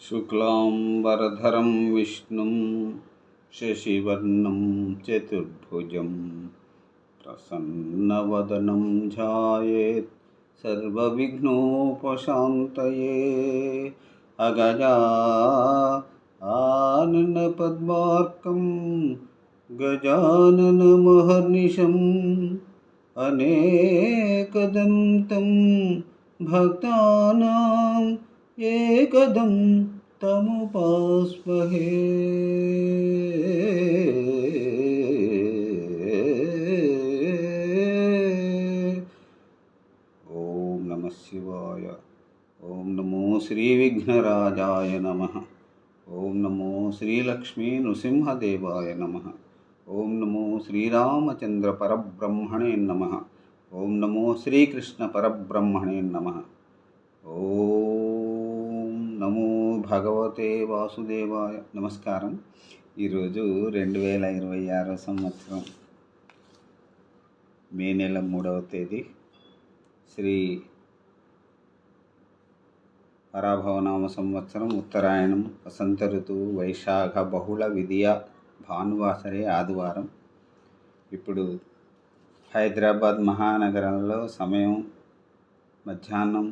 शुक्लांबरधरं विष्णुं शशिवर्णं चतुर्भुजं प्रसन्नवदनं ध्यायेत् सर्वविघ्नोपशान्तये। अगजा आननपद्मार्कं गजाननमहर्निशम् अनेकदन्तं भक्तानां एकदं तमुपास्महे। ओम नमः शिवाय। ओम नमो श्री विघ्नराजाय नमः। ओम नमो श्री लक्ष्मी नृसिंहदेवाय नमः। ओम नमो श्रीरामचंद्र परब्रह्मणे नमः। ओम नमो श्रीकृष्ण परब्रह्मणे नमः। ఓం నమో భగవతే వాసుదేవాయ. నమస్కారం. ఈరోజు 2026 సంవత్సరం మే నెల 3వ తేదీ శ్రీ పరాభవనామ సంవత్సరం ఉత్తరాయణం వసంత ఋతువు వైశాఖ బహుళ విధియ భానువాసరే ఆదివారం. ఇప్పుడు హైదరాబాద్ మహానగరంలో సమయం మధ్యాహ్నం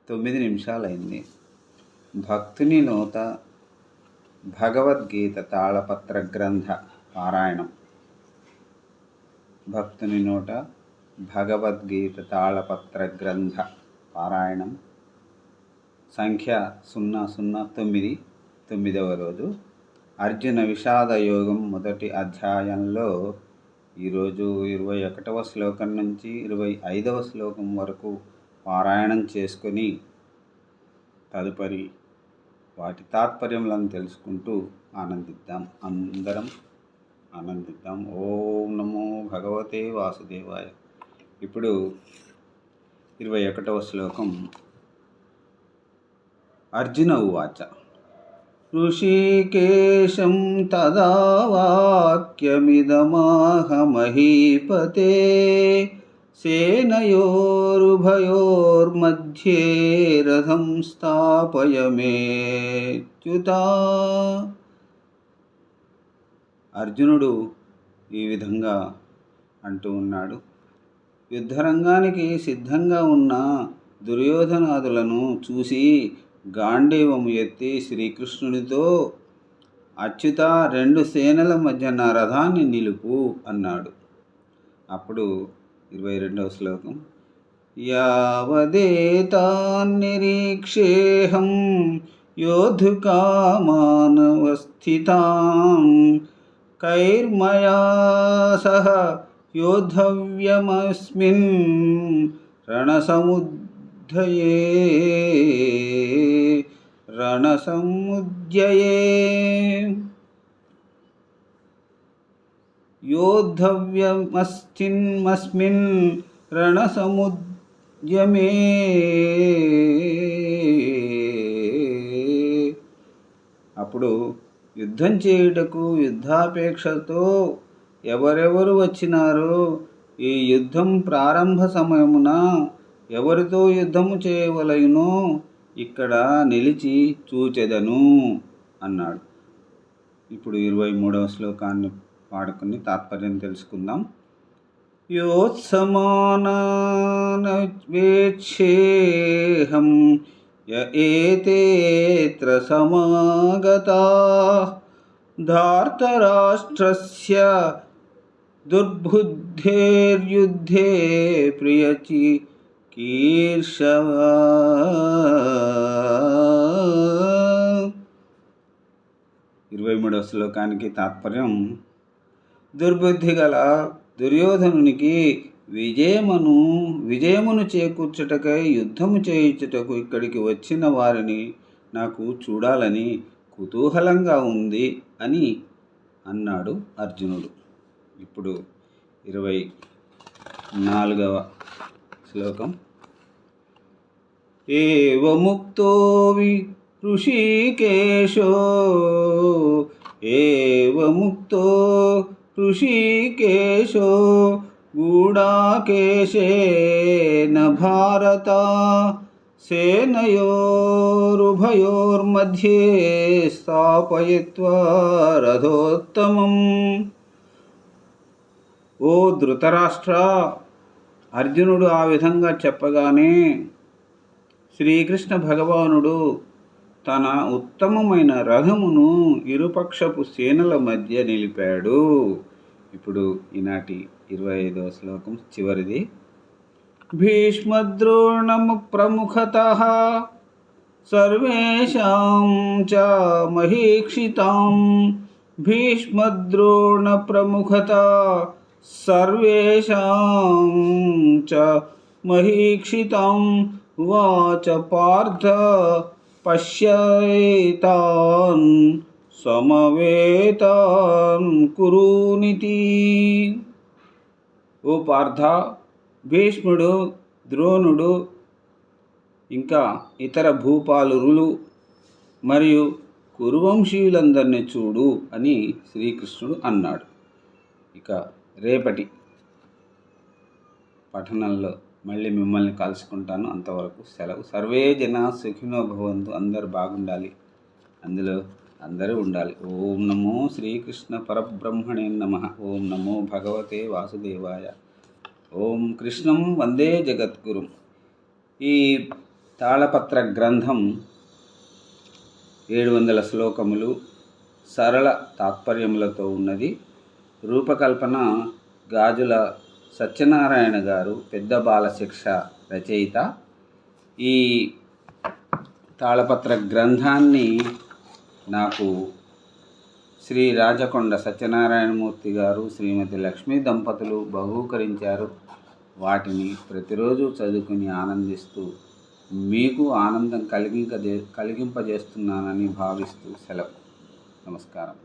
3:09 అయింది. భక్తుని నోట భగవద్గీత తాళపత్ర గ్రంథ పారాయణం. భక్తుని నోట భగవద్గీత తాళపత్ర గ్రంథ పారాయణం సంఖ్య 009, 9వ రోజు. అర్జున విషాద యోగం మొదటి అధ్యాయంలో ఈరోజు 21వ శ్లోకం నుంచి 25వ శ్లోకం వరకు పారాయణం చేసుకొని తదుపరి వాటి తాత్పర్యములను తెలుసుకుంటూ అందరం ఆనందిద్దాం. ఓం నమో భగవతే వాసుదేవాయ. ఇప్పుడు 21వ శ్లోకం. అర్జున ఉవాచ ఋషికేశం తదా వాక్యమిదమాహ మహీపతే సేనయోరుభయోర్मध्ये రథం స్థాపయమేచ్యుత. అర్జునుడు ఈ విధంగా అంటూ ఉన్నాడు. యుద్ధరంగానికి సిద్ధంగా ఉన్న దుర్యోధనాదులను చూసి గాంధీవము ఎత్తి శ్రీకృష్ణుడితో, అచ్యుత, 2 సేనల మధ్య నా రథాన్ని నిలుపు అన్నాడు. అప్పుడు 22వ శ్లోకం. యావదేతాన్నిరీక్షేహం యోద్ధుకామానవస్థితాం కైర్మయా సహ యోద్ధవ్యమస్మిన్ రణసముద్యయే. యోద్ధవ్యమస్మిన్ రణసముద్యమే. అప్పుడు యుద్ధం చేయుటకు యుద్ధాపేక్షతో ఎవరెవరు వచ్చినారో ఈ యుద్ధం ప్రారంభ సమయమున ఎవరితో యుద్ధము చేయవలయునో ఇక్కడ నిలిచి చూచెదను అన్నాడు. ఇప్పుడు 23వ శ్లోకాన్ని పాడుకుని తాత్పర్యం తెలుసుకుందాం. యోత్సమానవేక్షేహం ఏతేత్ర సమాగతాః ధార్తరాష్ట్రస్య దుర్బుద్ధేర్యుద్ధే ప్రియచికీర్షవా. మూడవ శ్లోకానికి తాత్పర్యం. దుర్బుద్ధి గల దుర్యోధనునికి విజయమును చేకూర్చుటకై యుద్ధము చేయించుటకు ఇక్కడికి వచ్చిన వారిని నాకు చూడాలని కుతూహలంగా ఉంది అని అన్నాడు అర్జునుడు. ఇప్పుడు 24వ శ్లోకం. ఏవముక్తో ఋషికేశో గూఢాకేశేన భారత సేనయోరుభయోర్मध्ये స్థాపయిత్వా రథోత్తమం. ఓ ధృతరాష్ట్ర, అర్జునుడు ఆ విధంగా చెప్పగానే శ్రీకృష్ణ భగవానుడు తన ఉత్తమమైన రథమును ఇరుపక్షపు సేనల మధ్య నిలిపాడు. ఇప్పుడు ఈనాటి 25వ శ్లోకం చివరిది. భీష్మద్రోణము ప్రముఖతః సర్వేషాం చ మహీక్షితాం. భీష్మద్రోణ ప్రముఖతః సర్వేషాం చ మహీక్షితాం. ఉవాచ పార్థ పశ్యేతాన్ సమవేతాన్ కురూనితి. ఓ పార్థ, భీష్ముడు, ద్రోణుడు ఇంకా ఇతర భూపాలురులు మరియు కురువంశీయులందరినీ చూడు అని శ్రీకృష్ణుడు అన్నాడు. ఇక రేపటి పఠనంలో మళ్ళీ మిమ్మల్ని కలుసుకుంటాను. అంతవరకు సెలవు. సర్వే జనా సుఖినో భవంతు. అందరు బాగుండాలి, అందులో అందరూ ఉండాలి. ఓం నమో శ్రీకృష్ణ పరబ్రహ్మణే నమః. ఓం నమో భగవతే వాసుదేవాయ. ఓం కృష్ణం వందే జగద్గురుం. ఈ తాళపత్ర గ్రంథం 700 శ్లోకములు, సరళ తాత్పర్యములతో ఉన్నది. రూపకల్పన గాజుల సత్యనారాయణ గారు, పెద్ద బాల శిక్ష రచయిత. ఈ తాళపత్ర గ్రంథాన్ని నాకు శ్రీ రాజకొండ సత్యనారాయణమూర్తి గారు, శ్రీమతి లక్ష్మీ దంపతులు బహూకరించారు. వాటిని ప్రతిరోజు చదువుకుని ఆనందిస్తూ మీకు ఆనందం కలిగింపజేస్తున్నానని భావిస్తూ సెలవు. నమస్కారం.